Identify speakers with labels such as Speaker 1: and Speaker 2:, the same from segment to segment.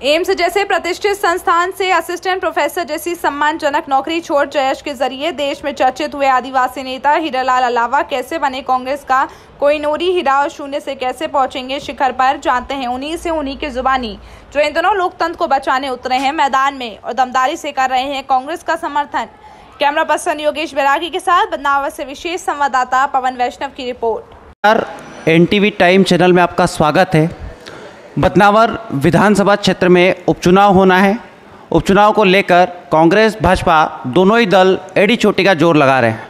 Speaker 1: AIIMS जैसे प्रतिष्ठित संस्थान से असिस्टेंट प्रोफेसर जैसी सम्मानजनक नौकरी छोड़ जयेश के जरिए देश में चर्चित हुए आदिवासी नेता हीरालाल अलावा कैसे बने कांग्रेस का कोहिनूरी हीरा और शून्य से कैसे पहुंचेंगे शिखर पर, जानते हैं उन्हीं से उन्हीं की जुबानी जो इन दोनों लोकतंत्र को बचाने उतरे हैं मैदान में और दमदारी से कर रहे हैं कांग्रेस का समर्थन। कैमरा पर्सन योगेश बैरागी के साथ बदनावर से विशेष संवाददाता पवन वैष्णव की रिपोर्ट।
Speaker 2: एनटीवी टाइम चैनल में आपका स्वागत है। बदनावर विधानसभा क्षेत्र में उपचुनाव होना है। उपचुनाव को लेकर कांग्रेस भाजपा दोनों ही दल एड़ी चोटी का जोर लगा रहे हैं।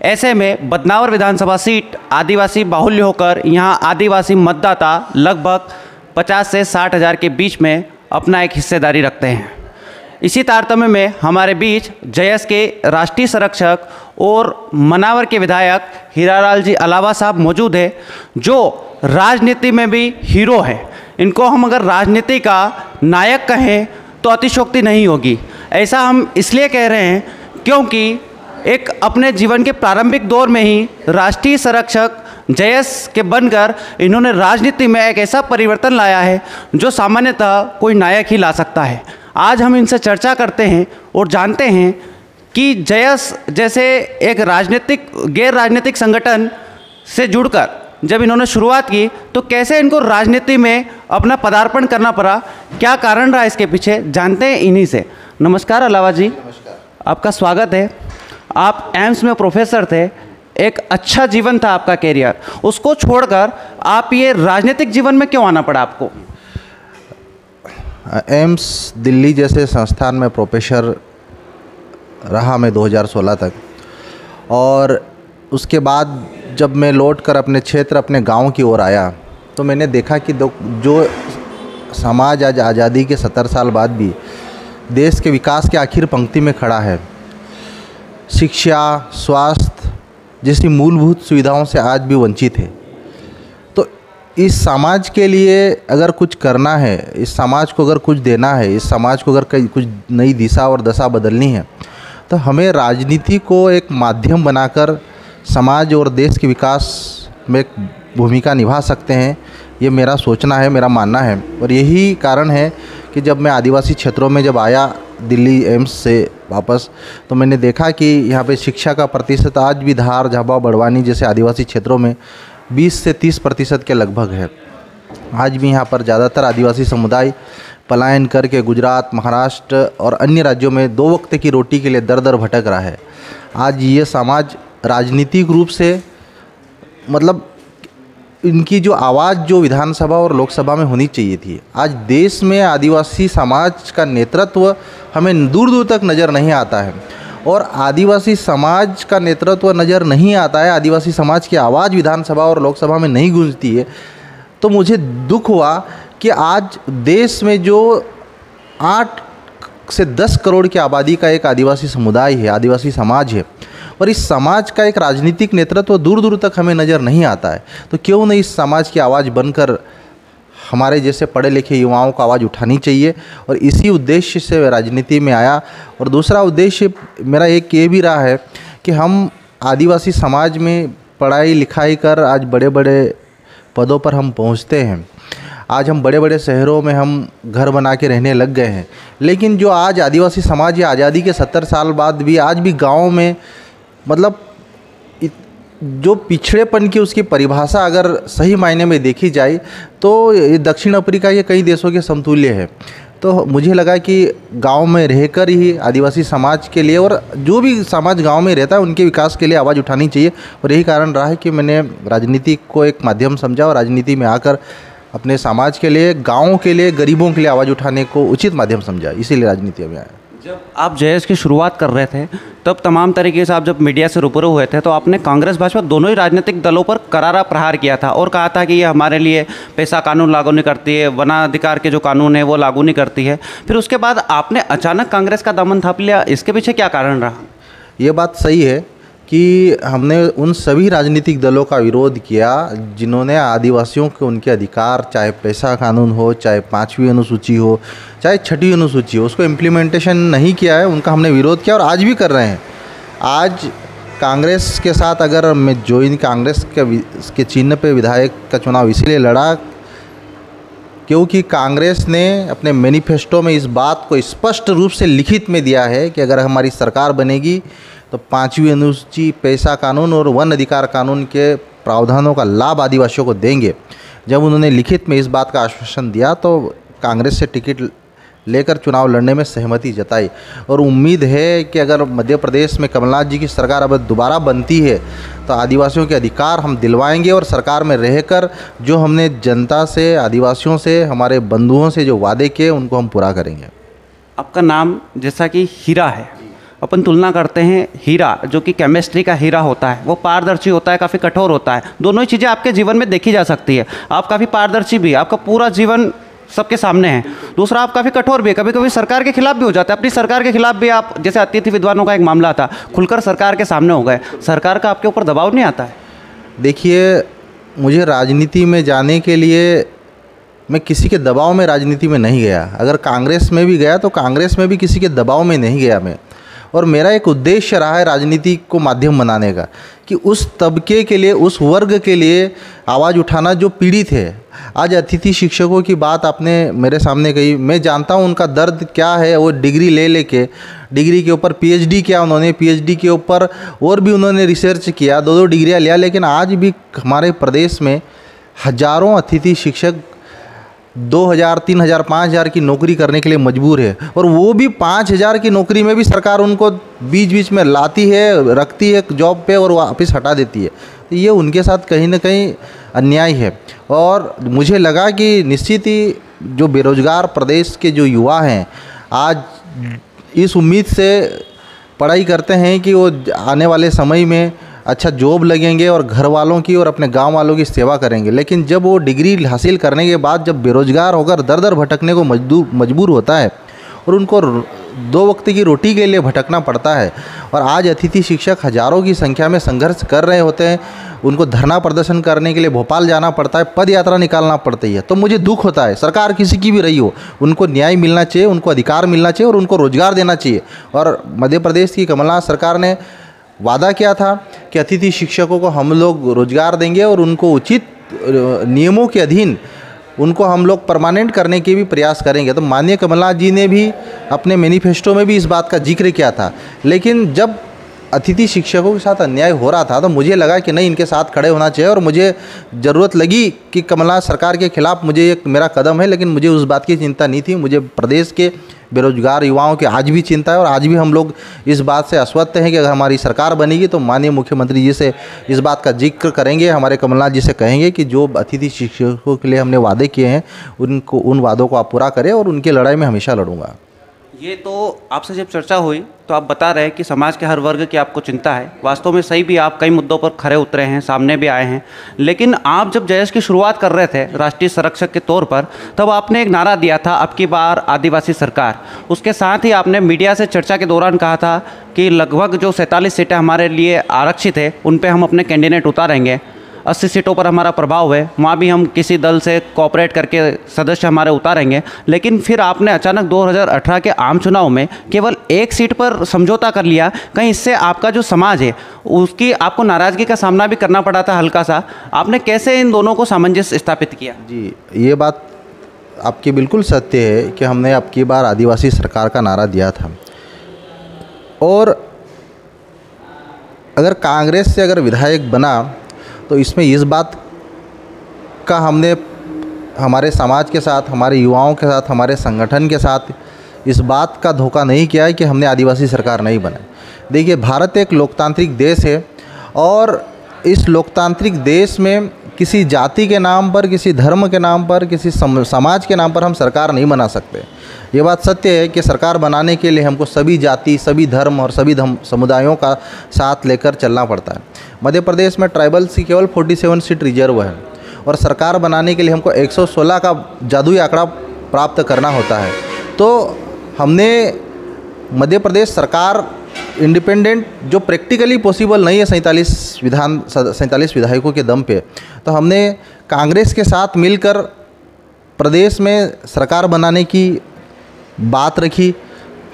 Speaker 2: ऐसे में बदनावर विधानसभा सीट आदिवासी बाहुल्य होकर यहां आदिवासी मतदाता लगभग 50 से 60 हज़ार के बीच में अपना एक हिस्सेदारी रखते हैं। इसी तारतम्य में हमारे बीच जयेश के राष्ट्रीय संरक्षक और मनावर के विधायक हीरालाल जी अलावा साहब मौजूद है, जो राजनीति में भी हीरो है। इनको हम अगर राजनीति का नायक कहें तो अतिशयोक्ति नहीं होगी। ऐसा हम इसलिए कह रहे हैं क्योंकि एक अपने जीवन के प्रारंभिक दौर में ही राष्ट्रीय संरक्षक जयेश के बनकर इन्होंने राजनीति में एक ऐसा परिवर्तन लाया है जो सामान्यतः कोई नायक ही ला सकता है। आज हम इनसे चर्चा करते हैं और जानते हैं कि जयेश जैसे एक गैर राजनीतिक संगठन से जुड़कर जब इन्होंने शुरुआत की तो कैसे इनको राजनीति में अपना पदार्पण करना पड़ा, क्या कारण रहा इसके पीछे, जानते हैं इन्हीं से। नमस्कार अलावा जी।
Speaker 3: नमस्कार।
Speaker 2: आपका स्वागत है। आप एम्स में प्रोफेसर थे, एक अच्छा जीवन था आपका कैरियर, उसको छोड़कर आप ये राजनीतिक जीवन में क्यों आना पड़ा आपको?
Speaker 3: एम्स दिल्ली जैसे संस्थान में प्रोफेसर रहा मैं 2016 तक, और उसके बाद जब मैं लौटकर अपने क्षेत्र अपने गांव की ओर आया तो मैंने देखा कि जो समाज आज आज़ादी के 70 साल बाद भी देश के विकास के आखिर पंक्ति में खड़ा है, शिक्षा, स्वास्थ्य जैसी मूलभूत सुविधाओं से आज भी वंचित है। तो इस समाज के लिए अगर कुछ करना है, इस समाज को अगर कुछ देना है, इस समाज को अगर कुछ नई दिशा और दशा बदलनी है, तो हमें राजनीति को एक माध्यम बनाकर समाज और देश के विकास में एक भूमिका निभा सकते हैं। ये मेरा सोचना है, मेरा मानना है। और यही कारण है कि जब मैं आदिवासी क्षेत्रों में जब आया दिल्ली एम्स से वापस, तो मैंने देखा कि यहाँ पे शिक्षा का प्रतिशत आज भी धार, झाबा, बड़वानी जैसे आदिवासी क्षेत्रों में 20 से 30% के लगभग है। आज भी यहाँ पर ज़्यादातर आदिवासी समुदाय पलायन करके गुजरात, महाराष्ट्र और अन्य राज्यों में 2 वक्त की रोटी के लिए दर दर भटक रहा है। आज ये समाज राजनीतिक रूप से मतलब इनकी जो आवाज़ जो विधानसभा और लोकसभा में होनी चाहिए थी, आज देश में आदिवासी समाज का नेतृत्व हमें दूर दूर तक नज़र नहीं आता है। और आदिवासी समाज का नेतृत्व नज़र नहीं आता है, आदिवासी समाज की आवाज़ विधानसभा और लोकसभा में नहीं गूंजती है। तो मुझे दुख हुआ कि आज देश में जो 8 से 10 करोड़ की आबादी का एक आदिवासी समुदाय है, आदिवासी समाज है, और इस समाज का एक राजनीतिक नेतृत्व दूर दूर तक हमें नज़र नहीं आता है। तो क्यों नहीं इस समाज की आवाज़ बनकर हमारे जैसे पढ़े लिखे युवाओं को आवाज़ उठानी चाहिए। और इसी उद्देश्य से राजनीति में आया। और दूसरा उद्देश्य मेरा एक ये भी रहा है कि हम आदिवासी समाज में पढ़ाई लिखाई कर आज बड़े बड़े पदों पर हम पहुँचते हैं। आज हम बड़े बड़े शहरों में हम घर बना के रहने लग गए हैं, लेकिन जो आज आदिवासी समाज या आज़ादी के 70 साल बाद भी आज भी गाँव में मतलब जो पिछड़ेपन की उसकी परिभाषा अगर सही मायने में देखी जाए तो ये दक्षिण अफ्रीका के कई देशों के समतुल्य है। तो मुझे लगा कि गांव में रहकर ही आदिवासी समाज के लिए और जो भी समाज गांव में रहता है उनके विकास के लिए आवाज़ उठानी चाहिए। और यही कारण रहा है कि मैंने राजनीति को एक माध्यम समझा और राजनीति में आकर अपने समाज के लिए, गाँव के लिए, गरीबों के लिए आवाज़ उठाने को उचित माध्यम समझा, इसीलिए राजनीति में आया।
Speaker 2: जब आप जयेश की शुरुआत कर रहे थे तब तमाम तरीके से आप जब मीडिया से रूबरू हुए थे तो आपने कांग्रेस भाजपा दोनों ही राजनीतिक दलों पर करारा प्रहार किया था और कहा था कि ये हमारे लिए पैसा कानून लागू नहीं करती है, वनाधिकार के जो कानून है वो लागू नहीं करती है। फिर उसके बाद आपने अचानक कांग्रेस का दामन थाप लिया, इसके पीछे क्या कारण रहा? ये
Speaker 3: बात सही है कि हमने उन सभी राजनीतिक दलों का विरोध किया जिन्होंने आदिवासियों के उनके अधिकार, चाहे पैसा कानून हो, चाहे 5वीं अनुसूची हो, चाहे 6वीं अनुसूची हो, उसको इम्प्लीमेंटेशन नहीं किया है। उनका हमने विरोध किया और आज भी कर रहे हैं। आज कांग्रेस के साथ अगर मैं कांग्रेस के चिन्ह पे विधायक का चुनाव इसीलिए लड़ा क्योंकि कांग्रेस ने अपने मैनिफेस्टो में इस बात को स्पष्ट रूप से लिखित में दिया है कि अगर हमारी सरकार बनेगी तो 5वीं अनुसूची, पैसा कानून और वन अधिकार कानून के प्रावधानों का लाभ आदिवासियों को देंगे। जब उन्होंने लिखित में इस बात का आश्वासन दिया तो कांग्रेस से टिकट लेकर चुनाव लड़ने में सहमति जताई और उम्मीद है कि अगर मध्य प्रदेश में कमलनाथ जी की सरकार अब दोबारा बनती है तो आदिवासियों के अधिकार हम दिलवाएंगे और सरकार में रहकर जो हमने जनता से, आदिवासियों से, हमारे बंधुओं से जो वादे किए उनको हम पूरा करेंगे।
Speaker 2: आपका नाम जैसा कि हीरा है, अपन तुलना करते हैं हीरा जो कि केमिस्ट्री का हीरा होता है, वो पारदर्शी होता है, काफ़ी कठोर होता है। दोनों ही चीज़ें आपके जीवन में देखी जा सकती है। आप काफ़ी पारदर्शी भी, आपका पूरा जीवन सबके सामने है। दूसरा, आप काफ़ी कठोर भी है, कभी कभी सरकार के खिलाफ भी हो जाता है। अपनी सरकार के खिलाफ भी आप, जैसे अतिथि विद्वानों का एक मामला था, खुलकर सरकार के सामने हो गए। सरकार का आपके ऊपर दबाव नहीं आता है?
Speaker 3: देखिए, मुझे राजनीति में जाने के लिए मैं किसी के दबाव में राजनीति में नहीं गया। अगर कांग्रेस में भी गया तो कांग्रेस में भी किसी के दबाव में नहीं गया मैं। और मेरा एक उद्देश्य रहा है राजनीति को माध्यम बनाने का, कि उस तबके के लिए, उस वर्ग के लिए आवाज़ उठाना जो पीड़ित है। आज अतिथि शिक्षकों की बात आपने मेरे सामने कही, मैं जानता हूँ उनका दर्द क्या है। वो डिग्री ले लेके, डिग्री के ऊपर पीएचडी किया उन्होंने, पीएचडी के ऊपर और भी उन्होंने रिसर्च किया, 2-2 डिग्रियाँ लिया, लेकिन आज भी हमारे प्रदेश में हजारों अतिथि शिक्षक 2,000, 3,000, 5,000 की नौकरी करने के लिए मजबूर है। और वो भी 5,000 की नौकरी में भी सरकार उनको बीच बीच में लाती है, रखती है जॉब पे और वापस हटा देती है। तो ये उनके साथ कहीं ना कहीं अन्याय है। और मुझे लगा कि निश्चित ही जो बेरोजगार प्रदेश के जो युवा हैं आज इस उम्मीद से पढ़ाई करते हैं कि वो आने वाले समय में अच्छा जॉब लगेंगे और घर वालों की और अपने गांव वालों की सेवा करेंगे। लेकिन जब वो डिग्री हासिल करने के बाद जब बेरोजगार होकर दर दर भटकने को मजबूर होता है और उनको 2 वक्त की रोटी के लिए भटकना पड़ता है, और आज अतिथि शिक्षक हज़ारों की संख्या में संघर्ष कर रहे होते हैं, उनको धरना प्रदर्शन करने के लिए भोपाल जाना पड़ता है, पद यात्रा निकालना पड़ती है, तो मुझे दुख होता है। सरकार किसी की भी रही हो, उनको न्याय मिलना चाहिए, उनको अधिकार मिलना चाहिए और उनको रोजगार देना चाहिए। और मध्य प्रदेश की कमलनाथ सरकार ने वादा किया था कि अतिथि शिक्षकों को हम लोग रोजगार देंगे और उनको उचित नियमों के अधीन उनको हम लोग परमानेंट करने के भी प्रयास करेंगे। तो माननीय कमलनाथ जी ने भी अपने मैनिफेस्टो में भी इस बात का जिक्र किया था। लेकिन जब अतिथि शिक्षकों के साथ अन्याय हो रहा था तो मुझे लगा कि नहीं, इनके साथ खड़े होना चाहिए। और मुझे ज़रूरत लगी कि कमलनाथ सरकार के खिलाफ मुझे एक मेरा कदम है, लेकिन मुझे उस बात की चिंता नहीं थी। मुझे प्रदेश के बेरोजगार युवाओं की आज भी चिंता है और आज भी हम लोग इस बात से आश्वस्त हैं कि अगर हमारी सरकार बनेगी तो माननीय मुख्यमंत्री जी से इस बात का जिक्र करेंगे, हमारे कमलनाथ जी से कहेंगे कि जो अतिथि शिक्षकों के लिए हमने वादे किए हैं उन वादों को आप पूरा करें, और उनकी लड़ाई में हमेशा लड़ूंगा।
Speaker 2: ये तो आपसे जब चर्चा हुई तो आप बता रहे हैं कि समाज के हर वर्ग की आपको चिंता है। वास्तव में सही भी, आप कई मुद्दों पर खरे उतरे हैं, सामने भी आए हैं। लेकिन आप जब जयेश की शुरुआत कर रहे थे राष्ट्रीय संरक्षक के तौर पर, तब आपने एक नारा दिया था, अब की बार आदिवासी सरकार। उसके साथ ही आपने मीडिया से चर्चा के दौरान कहा था कि लगभग जो 47 सीटें हमारे लिए आरक्षित है उन पर हम अपने कैंडिडेट उतारेंगे। 80 सीटों पर हमारा प्रभाव है, वहाँ भी हम किसी दल से कोऑपरेट करके सदस्य हमारे उतारेंगे। लेकिन फिर आपने अचानक 2018 के आम चुनाव में केवल 1 सीट पर समझौता कर लिया। कहीं इससे आपका जो समाज है उसकी आपको नाराज़गी का सामना भी करना पड़ा था हल्का सा। आपने कैसे इन दोनों को सामंजस्य स्थापित किया?
Speaker 3: जी, ये बात आपकी बिल्कुल सत्य है कि हमने अब की बार आदिवासी सरकार का नारा दिया था। और अगर कांग्रेस से अगर विधायक बना तो इसमें इस बात का हमने हमारे समाज के साथ, हमारे युवाओं के साथ, हमारे संगठन के साथ इस बात का धोखा नहीं किया है कि हमने आदिवासी सरकार नहीं बनाई। देखिए, भारत एक लोकतांत्रिक देश है और इस लोकतांत्रिक देश में किसी जाति के नाम पर, किसी धर्म के नाम पर, किसी समाज के नाम पर हम सरकार नहीं बना सकते। ये बात सत्य है कि सरकार बनाने के लिए हमको सभी जाति, सभी धर्म और सभी समुदायों का साथ लेकर चलना पड़ता है। मध्य प्रदेश में ट्राइबल्स की केवल 47 सीट रिजर्व है और सरकार बनाने के लिए हमको 116 का जादुई आंकड़ा प्राप्त करना होता है। तो हमने मध्य प्रदेश सरकार इंडिपेंडेंट, जो प्रैक्टिकली पॉसिबल नहीं है 47 विधायकों के दम पे, तो हमने कांग्रेस के साथ मिलकर प्रदेश में सरकार बनाने की बात रखी।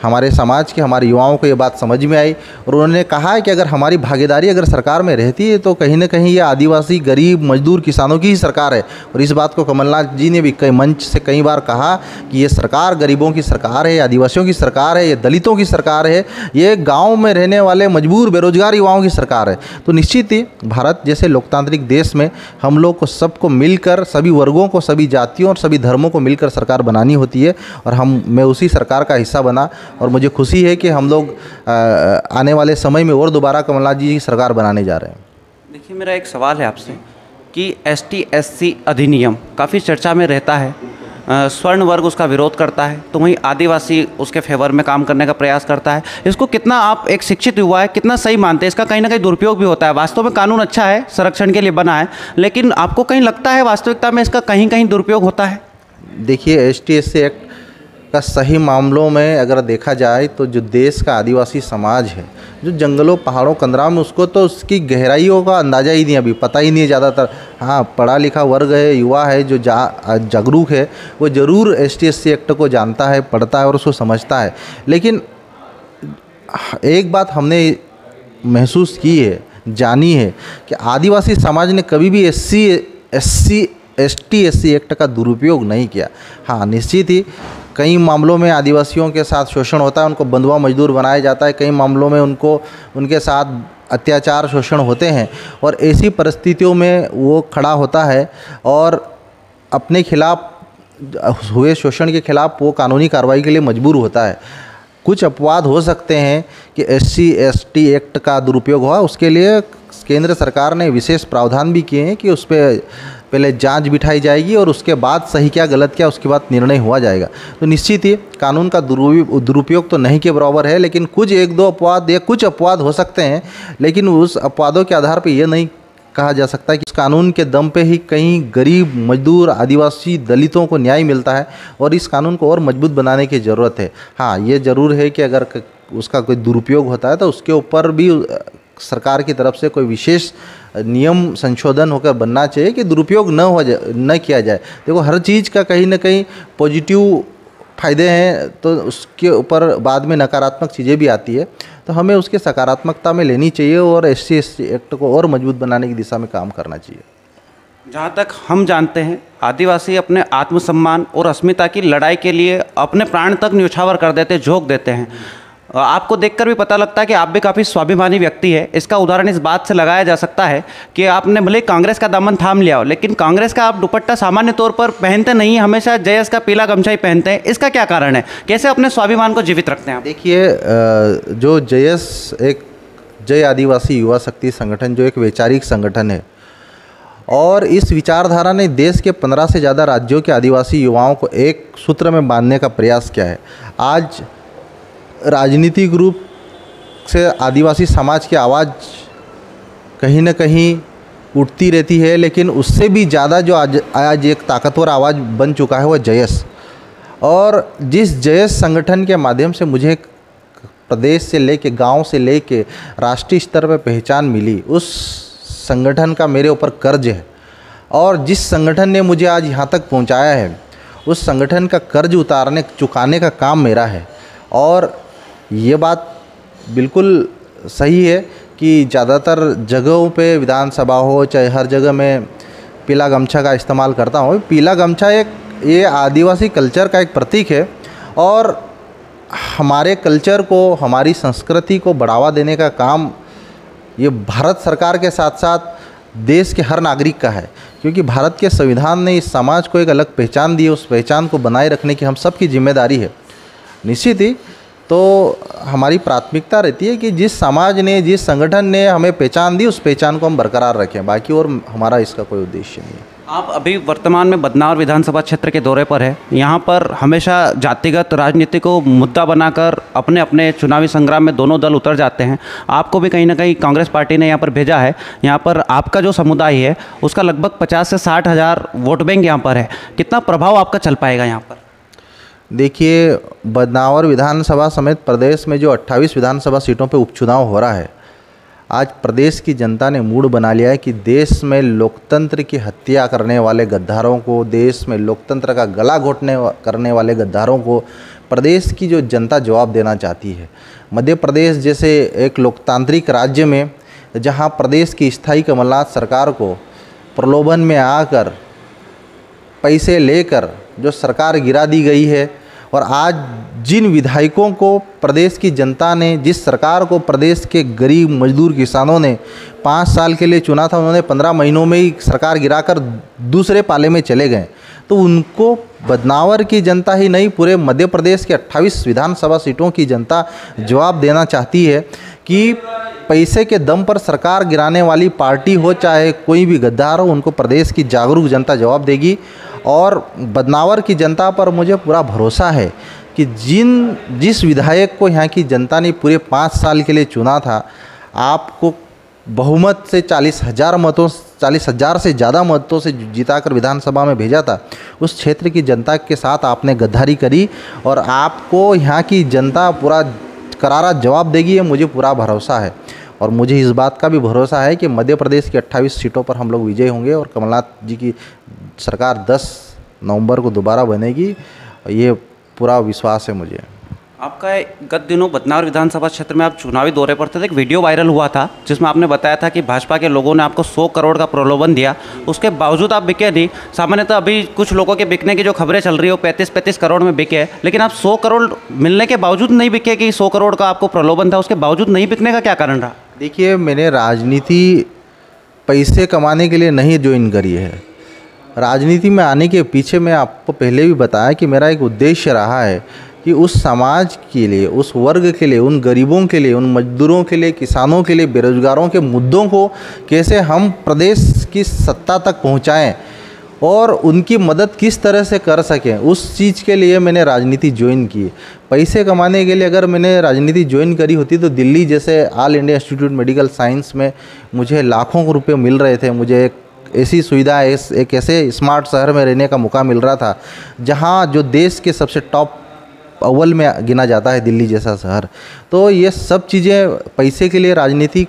Speaker 3: हमारे समाज के, हमारे युवाओं को ये बात समझ में आई और उन्होंने कहा है कि अगर हमारी भागीदारी अगर सरकार में रहती है तो कहीं ना कहीं ये आदिवासी, गरीब, मजदूर, किसानों की ही सरकार है। और इस बात को कमलनाथ जी ने भी कई मंच से कई बार कहा कि ये सरकार गरीबों की सरकार है, आदिवासियों की सरकार है, ये दलितों की सरकार है, ये गाँव में रहने वाले मजबूर बेरोजगार युवाओं की सरकार है। तो निश्चित ही भारत जैसे लोकतांत्रिक देश में हम लोग को सबको मिलकर, सभी वर्गों को, सभी जातियों और सभी धर्मों को मिलकर सरकार बनानी होती है और मैं उसी सरकार का हिस्सा बना और मुझे खुशी है कि हम लोग आने वाले समय में और दोबारा कमलनाथ जी की सरकार बनाने जा रहे हैं।
Speaker 2: देखिए, मेरा एक सवाल है आपसे कि ST/SC अधिनियम काफ़ी चर्चा में रहता है, स्वर्ण वर्ग उसका विरोध करता है, तो वहीं आदिवासी उसके फेवर में काम करने का प्रयास करता है। इसको कितना आप एक शिक्षित युवा है, कितना सही मानते हैं? इसका कहीं ना कहीं दुरुपयोग भी होता है। वास्तव में कानून अच्छा है, संरक्षण के लिए बना है, लेकिन आपको कहीं लगता है वास्तविकता में इसका कहीं कहीं दुरुपयोग होता है?
Speaker 3: देखिए, ST/SC एक्ट का सही मामलों में अगर देखा जाए तो जो देश का आदिवासी समाज है, जो जंगलों, पहाड़ों, कंदराओं में, उसको तो उसकी गहराइयों का अंदाज़ा ही नहीं, अभी पता ही नहीं है ज़्यादातर। हाँ, पढ़ा लिखा वर्ग है, युवा है जो जागरूक है, वो ज़रूर ST/SC एक्ट को जानता है, पढ़ता है और उसको समझता है। लेकिन एक बात हमने महसूस की है, जानी है कि आदिवासी समाज ने कभी भी ST/SC एक्ट का दुरुपयोग नहीं किया। हाँ, निश्चित ही कई मामलों में आदिवासियों के साथ शोषण होता है, उनको बंधुआ मजदूर बनाया जाता है, कई मामलों में उनके साथ अत्याचार, शोषण होते हैं और ऐसी परिस्थितियों में वो खड़ा होता है और अपने खिलाफ हुए शोषण के खिलाफ वो कानूनी कार्रवाई के लिए मजबूर होता है। कुछ अपवाद हो सकते हैं कि SC/ST एक्ट का दुरुपयोग हुआ, उसके लिए केंद्र सरकार ने विशेष प्रावधान भी किए हैं कि उस पर पहले जांच बिठाई जाएगी और उसके बाद सही क्या गलत क्या उसके बाद निर्णय हुआ जाएगा। तो निश्चित ही कानून का दुरुपयोग तो नहीं के बराबर है, लेकिन कुछ एक दो अपवाद या कुछ अपवाद हो सकते हैं, लेकिन उस अपवादों के आधार पर यह नहीं कहा जा सकता कि इस कानून के दम पे ही कहीं गरीब, मजदूर, आदिवासी, दलितों को न्याय मिलता है और इस कानून को और मजबूत बनाने की ज़रूरत है। हाँ, ये ज़रूर है कि अगर उसका कोई दुरुपयोग होता है तो उसके ऊपर भी सरकार की तरफ से कोई विशेष नियम संशोधन होकर बनना चाहिए कि दुरुपयोग न किया जाए। देखो, हर चीज़ का कहीं ना कहीं पॉजिटिव फ़ायदे हैं तो उसके ऊपर बाद में नकारात्मक चीज़ें भी आती है, तो हमें उसके सकारात्मकता में लेनी चाहिए और SC/SC एक्ट को और मजबूत बनाने की दिशा में काम करना चाहिए।
Speaker 2: जहाँ तक हम जानते हैं, आदिवासी अपने आत्मसम्मान और अस्मिता की लड़ाई के लिए अपने प्राण तक न्यौछावर कर देते, झोंक देते हैं। आपको देखकर भी पता लगता है कि आप भी काफ़ी स्वाभिमानी व्यक्ति है। इसका उदाहरण इस बात से लगाया जा सकता है कि आपने भले कांग्रेस का दामन थाम लिया हो, लेकिन कांग्रेस का आप दुपट्टा सामान्य तौर पर पहनते नहीं, हमेशा JS का पीला गमछा ही पहनते हैं। इसका क्या कारण है? कैसे अपने स्वाभिमान को जीवित रखते हैं आप?
Speaker 3: देखिए, जो JS एक जय आदिवासी युवा शक्ति संगठन जो एक वैचारिक संगठन है और इस विचारधारा ने देश के 15 से ज़्यादा राज्यों के आदिवासी युवाओं को एक सूत्र में बांधने का प्रयास किया है। आज राजनीतिक रूप से आदिवासी समाज की आवाज़ कहीं न कहीं उठती रहती है, लेकिन उससे भी ज़्यादा जो आज एक ताकतवर आवाज़ बन चुका है वह JS। और जिस JS संगठन के माध्यम से मुझे प्रदेश से लेके, गांव से लेके राष्ट्रीय स्तर पर पहचान मिली, उस संगठन का मेरे ऊपर कर्ज है। और जिस संगठन ने मुझे आज यहाँ तक पहुँचाया है, उस संगठन का कर्ज चुकाने का काम मेरा है। और ये बात बिल्कुल सही है कि ज़्यादातर जगहों पे, विधानसभा हो चाहे हर जगह में पीला गमछा का इस्तेमाल करता हूँ। पीला गमछा ये आदिवासी कल्चर का एक प्रतीक है और हमारे कल्चर को, हमारी संस्कृति को बढ़ावा देने का काम ये भारत सरकार के साथ साथ देश के हर नागरिक का है, क्योंकि भारत के संविधान ने इस समाज को एक अलग पहचान दी है। उस पहचान को बनाए रखने की हम सबकी जिम्मेदारी है। निश्चित ही तो हमारी प्राथमिकता रहती है कि जिस समाज ने, जिस संगठन ने हमें पहचान दी, उस पहचान को हम बरकरार रखें, बाकी और हमारा इसका कोई उद्देश्य नहीं है।
Speaker 2: आप अभी वर्तमान में बदनावर विधानसभा क्षेत्र के दौरे पर है। यहाँ पर हमेशा जातिगत राजनीति को मुद्दा बनाकर अपने अपने चुनावी संग्राम में दोनों दल उतर जाते हैं। आपको भी कहीं ना कहीं कांग्रेस पार्टी ने यहाँ पर भेजा है। यहाँ पर आपका जो समुदाय है उसका लगभग 50 से 60 हज़ार वोट बैंक यहाँ पर है। कितना प्रभाव आपका चल पाएगा यहाँ पर?
Speaker 3: देखिए, बदनावर विधानसभा समेत प्रदेश में जो 28 विधानसभा सीटों पे उपचुनाव हो रहा है, आज प्रदेश की जनता ने मूड बना लिया है कि देश में लोकतंत्र की हत्या करने वाले गद्दारों को, देश में लोकतंत्र का गला घोटने करने वाले गद्दारों को प्रदेश की जो जनता जवाब देना चाहती है। मध्य प्रदेश जैसे एक लोकतांत्रिक राज्य में जहां प्रदेश की स्थायी कमलनाथ सरकार को प्रलोभन में आकर पैसे लेकर जो सरकार गिरा दी गई है, और आज जिन विधायकों को प्रदेश की जनता ने, जिस सरकार को प्रदेश के गरीब मजदूर किसानों ने 5 साल के लिए चुना था, उन्होंने 15 महीनों में ही सरकार गिराकर दूसरे पाले में चले गए, तो उनको बदनावर की जनता ही नहीं, पूरे मध्य प्रदेश के 28 विधानसभा सीटों की जनता जवाब देना चाहती है कि पैसे के दम पर सरकार गिराने वाली पार्टी हो चाहे कोई भी गद्दार हो, उनको प्रदेश की जागरूक जनता जवाब देगी। और बदनावर की जनता पर मुझे पूरा भरोसा है कि जिस विधायक को यहाँ की जनता ने पूरे 5 साल के लिए चुना था, आपको बहुमत से 40,000 से ज़्यादा मतों से जिताकर विधानसभा में भेजा था, उस क्षेत्र की जनता के साथ आपने गद्दारी करी और आपको यहाँ की जनता पूरा करारा जवाब देगी, ये मुझे पूरा भरोसा है। और मुझे इस बात का भी भरोसा है कि मध्य प्रदेश की 28 सीटों पर हम लोग विजय होंगे और कमलनाथ जी की सरकार 10 नवंबर को दोबारा बनेगी, ये पूरा विश्वास है मुझे।
Speaker 2: आपका गत दिनों बदनावर विधानसभा क्षेत्र में आप चुनावी दौरे पर थे, एक वीडियो वायरल हुआ था जिसमें आपने बताया था कि भाजपा के लोगों ने आपको 100 करोड़ का प्रलोभन दिया, उसके बावजूद आप बिके नहीं। सामान्यतः अभी कुछ लोगों के बिकने की जो खबरें चल रही हो 35-35 करोड़ में बिके, लेकिन आप 100 करोड़ मिलने के बावजूद नहीं बिके कि 100 करोड़ का आपको प्रलोभन था, उसके बावजूद नहीं बिकने का क्या कारण रहा?
Speaker 3: देखिए, मैंने राजनीति पैसे कमाने के लिए नहीं ज्वाइन करी है। राजनीति में आने के पीछे मैं आपको पहले भी बताया कि मेरा एक उद्देश्य रहा है कि उस समाज के लिए, उस वर्ग के लिए, उन गरीबों के लिए, उन मजदूरों के लिए, किसानों के लिए, बेरोजगारों के मुद्दों को कैसे हम प्रदेश की सत्ता तक पहुंचाएं और उनकी मदद किस तरह से कर सकें, उस चीज़ के लिए मैंने राजनीति ज्वाइन की। पैसे कमाने के लिए अगर मैंने राजनीति ज्वाइन करी होती तो दिल्ली जैसे all India institute medical science में मुझे लाखों रुपये मिल रहे थे, मुझे एक ऐसी सुविधा, एक ऐसे स्मार्ट शहर में रहने का मौका मिल रहा था जहाँ जो देश के सबसे टॉप अव्वल में गिना जाता है, दिल्ली जैसा शहर। तो ये सब चीज़ें पैसे के लिए राजनीति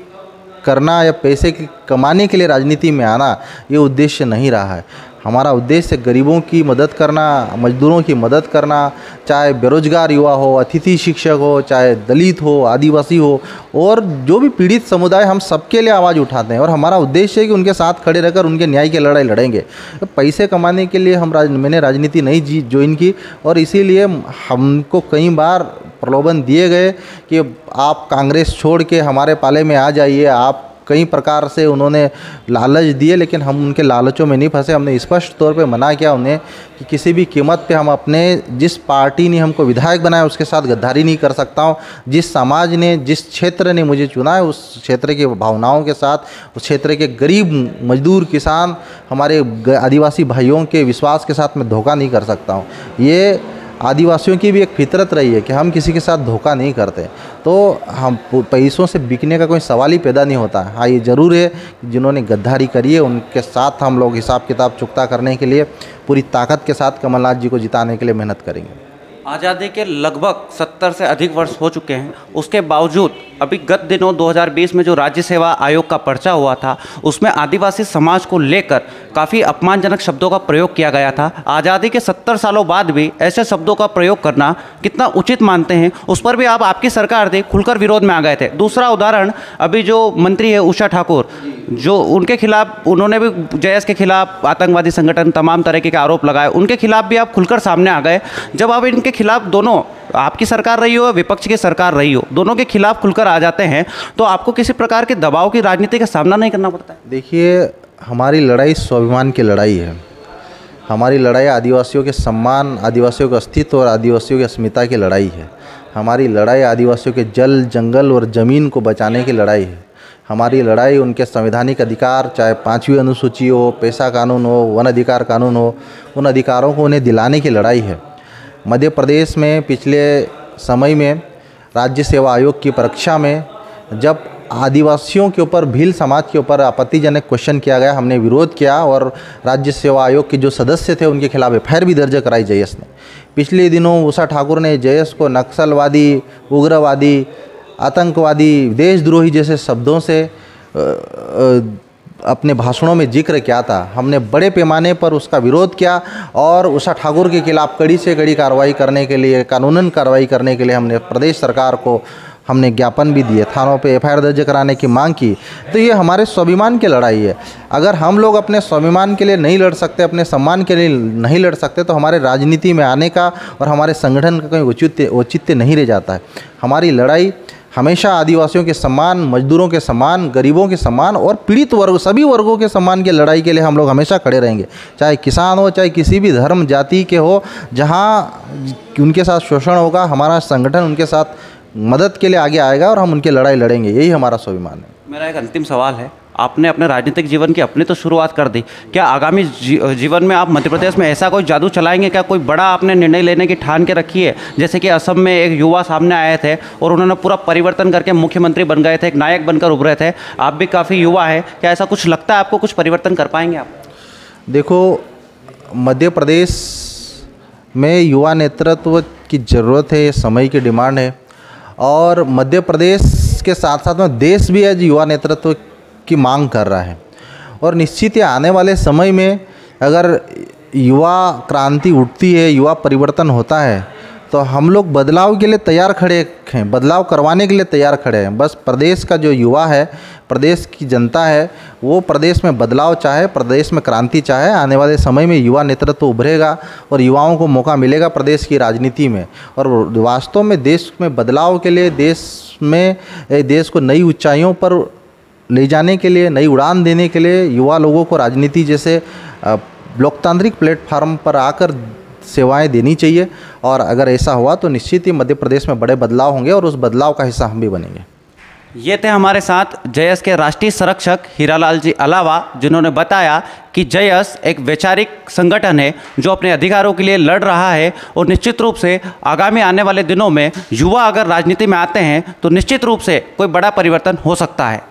Speaker 3: करना या पैसे कमाने के लिए राजनीति में आना, ये उद्देश्य नहीं रहा है। हमारा उद्देश्य गरीबों की मदद करना, मजदूरों की मदद करना, चाहे बेरोजगार युवा हो, अतिथि शिक्षक हो, चाहे दलित हो, आदिवासी हो, और जो भी पीड़ित समुदाय, हम सबके लिए आवाज़ उठाते हैं और हमारा उद्देश्य है कि उनके साथ खड़े रहकर उनके न्याय की लड़ाई लड़ेंगे। तो पैसे कमाने के लिए मैंने राजनीति नहीं ज्वाइन की और इसीलिए हमको कई बार प्रलोभन दिए गए कि आप कांग्रेस छोड़ के हमारे पाले में आ जाइए, आप कई प्रकार से उन्होंने लालच दिए, लेकिन हम उनके लालचों में नहीं फंसे। हमने स्पष्ट तौर पे मना किया उन्हें कि किसी भी कीमत पे हम अपने, जिस पार्टी ने हमको विधायक बनाया उसके साथ गद्दारी नहीं कर सकता हूँ। जिस समाज ने, जिस क्षेत्र ने मुझे चुना है, उस क्षेत्र की भावनाओं के साथ, उस क्षेत्र के गरीब मजदूर किसान, हमारे आदिवासी भाइयों के विश्वास के साथ मैं धोखा नहीं कर सकता हूँ। ये आदिवासियों की भी एक फितरत रही है कि हम किसी के साथ धोखा नहीं करते, तो हम पैसों से बिकने का कोई सवाल ही पैदा नहीं होता। हाँ, ये ज़रूर है कि जिन्होंने गद्दारी करी है उनके साथ हम लोग हिसाब किताब चुकता करने के लिए पूरी ताकत के साथ कमलनाथ जी को जिताने के लिए मेहनत करेंगे।
Speaker 2: आज़ादी के लगभग 70 से अधिक वर्ष हो चुके हैं, उसके बावजूद अभी गत दिनों 2020 में जो राज्य सेवा आयोग का पर्चा हुआ था, उसमें आदिवासी समाज को लेकर काफ़ी अपमानजनक शब्दों का प्रयोग किया गया था। आज़ादी के 70 सालों बाद भी ऐसे शब्दों का प्रयोग करना कितना उचित मानते हैं? उस पर भी आपकी सरकार थी, खुलकर विरोध में आ गए थे। दूसरा उदाहरण, अभी जो मंत्री है उषा ठाकुर, जो उनके खिलाफ, उन्होंने भी जयस के खिलाफ आतंकवादी संगठन तमाम तरह के आरोप लगाए, उनके खिलाफ भी आप खुलकर सामने आ गए। जब आप इनके खिलाफ, दोनों, आपकी सरकार रही हो, विपक्ष की सरकार रही हो, दोनों के खिलाफ खुलकर आ जाते हैं, तो आपको किसी प्रकार के दबाव की राजनीति का सामना नहीं करना पड़ता है?
Speaker 3: देखिए, हमारी लड़ाई स्वाभिमान की लड़ाई है। हमारी लड़ाई आदिवासियों के सम्मान, आदिवासियों के अस्तित्व और आदिवासियों की अस्मिता की लड़ाई है। हमारी लड़ाई आदिवासियों के जल, जंगल और ज़मीन को बचाने की लड़ाई है। हमारी लड़ाई उनके संवैधानिक अधिकार, चाहे 5वीं अनुसूची हो, पेशा कानून हो, वन अधिकार कानून हो, उन अधिकारों को उन्हें दिलाने की लड़ाई है। मध्य प्रदेश में पिछले समय में राज्य सेवा आयोग की परीक्षा में जब आदिवासियों के ऊपर, भील समाज के ऊपर आपत्तिजनक क्वेश्चन किया गया, हमने विरोध किया और राज्य सेवा आयोग के जो सदस्य थे उनके खिलाफ एफआईआर भी दर्ज कराई जयस ने। पिछले दिनों उषा ठाकुर ने जयस को नक्सलवादी, उग्रवादी आतंकवादी, देशद्रोही जैसे शब्दों से अपने भाषणों में जिक्र किया था। हमने बड़े पैमाने पर उसका विरोध किया और उषा ठाकुर के खिलाफ कड़ी से कड़ी कार्रवाई करने के लिए, कानूनन कार्रवाई करने के लिए हमने प्रदेश सरकार को हमने ज्ञापन भी दिए, थानों पे एफआईआर दर्ज कराने की मांग की। तो ये हमारे स्वाभिमान की लड़ाई है। अगर हम लोग अपने स्वाभिमान के लिए नहीं लड़ सकते, अपने सम्मान के लिए नहीं लड़ सकते, तो हमारे राजनीति में आने का और हमारे संगठन का कोई औचित्य नहीं रह जाता है। हमारी लड़ाई हमेशा आदिवासियों के सम्मान, मजदूरों के सम्मान, गरीबों के सम्मान और पीड़ित वर्ग, सभी वर्गों के सम्मान की लड़ाई के लिए हम लोग हमेशा खड़े रहेंगे। चाहे किसान हो, चाहे किसी भी धर्म जाति के हो, जहाँ उनके साथ शोषण होगा, हमारा संगठन उनके साथ मदद के लिए आगे आएगा और हम उनकी लड़ाई लड़ेंगे। यही हमारा स्वाभिमान है।
Speaker 2: मेरा एक अंतिम सवाल है, आपने अपने राजनीतिक जीवन की अपनी तो शुरुआत कर दी, क्या आगामी जीवन में आप मध्य प्रदेश में ऐसा कोई जादू चलाएंगे? क्या कोई बड़ा आपने निर्णय लेने की ठान के रखी है? जैसे कि असम में एक युवा सामने आए थे और उन्होंने पूरा परिवर्तन करके मुख्यमंत्री बन गए थे, एक नायक बनकर उभरे थे। आप भी काफ़ी युवा है, क्या ऐसा कुछ लगता है आपको, कुछ परिवर्तन कर पाएंगे आप?
Speaker 3: देखो, मध्य प्रदेश में युवा नेतृत्व की ज़रूरत है, ये समय की डिमांड है और मध्य प्रदेश के साथ साथ में देश भी आज युवा नेतृत्व की मांग कर रहा है। और निश्चित ही आने वाले समय में अगर युवा क्रांति उठती है, युवा परिवर्तन होता है, तो हम लोग बदलाव के लिए तैयार खड़े हैं, बदलाव करवाने के लिए तैयार खड़े हैं। बस प्रदेश का जो युवा है, प्रदेश की जनता है, वो प्रदेश में बदलाव चाहे, प्रदेश में क्रांति चाहे। आने वाले समय में युवा नेतृत्व उभरेगा और युवाओं को मौका मिलेगा प्रदेश की राजनीति में। और वास्तव में देश में बदलाव के लिए, देश को नई ऊंचाइयों पर ले जाने के लिए, नई उड़ान देने के लिए युवा लोगों को राजनीति जैसे लोकतांत्रिक प्लेटफार्म पर आकर सेवाएं देनी चाहिए। और अगर ऐसा हुआ तो निश्चित ही मध्य प्रदेश में बड़े बदलाव होंगे और उस बदलाव का हिस्सा हम भी बनेंगे।
Speaker 2: ये थे हमारे साथ जयस के राष्ट्रीय संरक्षक हीरालाल जी अलावा, जिन्होंने बताया कि जयस एक वैचारिक संगठन है जो अपने अधिकारों के लिए लड़ रहा है और निश्चित रूप से आगामी आने वाले दिनों में युवा अगर राजनीति में आते हैं तो निश्चित रूप से कोई बड़ा परिवर्तन हो सकता है।